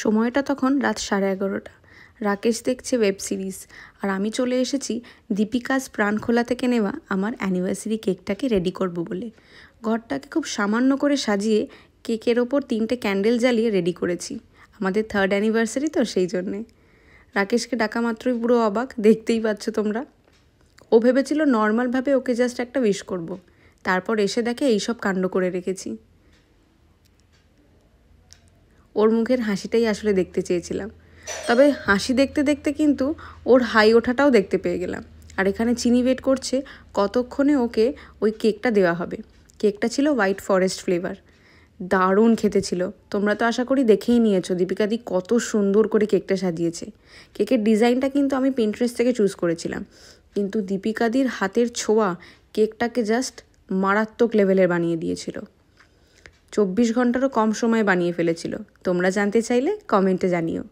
সময়টা তখন রাত 11:30। রাকেশ দেখছে ওয়েব সিরিজ আর আমি চলে এসেছি দীপিকাস প্রাণখোলা থেকে নেওয়া আমার অ্যানিভার্সারি কেকটাকে রেডি করব বলে। ঘরটাকে খুব সামান্য করে সাজিয়ে কেকের ওপর 3টে ক্যান্ডেল জ্বালিয়ে রেডি করেছি। আমাদের 3rd অ্যানিভার্সারি তো সেই জন্যে। রাকেশকে ডাকা মাত্রই পুরো অবাক, দেখতেই পাচ্ছ তোমরা। ও ভেবেছিল নর্মালভাবে ওকে জাস্ট একটা উইশ করব, তারপর এসে দেখে এইসব কাণ্ড করে রেখেছি। ওর মুখের হাসিটাই আসলে দেখতে চেয়েছিলাম, তবে হাসি দেখতে দেখতে কিন্তু ওর হাই ওঠাটাও দেখতে পেয়ে গেলাম। আর এখানে চিনি ওয়েট করছে কতক্ষণে ওকে ওই কেকটা দেওয়া হবে। কেকটা ছিল হোয়াইট ফরেস্ট ফ্লেভার, দারুণ খেতে ছিল। তোমরা তো আশা করি দেখেই নিয়েছো দীপিকাদি কত সুন্দর করে কেকটা সাজিয়েছে। কেকের ডিজাইনটা কিন্তু আমি পিন্টারেস্ট থেকে চুজ করেছিলাম, কিন্তু দীপিকাদির হাতের ছোঁয়া কেকটাকে জাস্ট মারাত্মক লেভেলের বানিয়ে দিয়েছিল। 24 ঘন্টারও কম সময়ে বানিয়ে ফেলেছিল। তোমরা জানতে চাইলে কমেন্টে জানিও।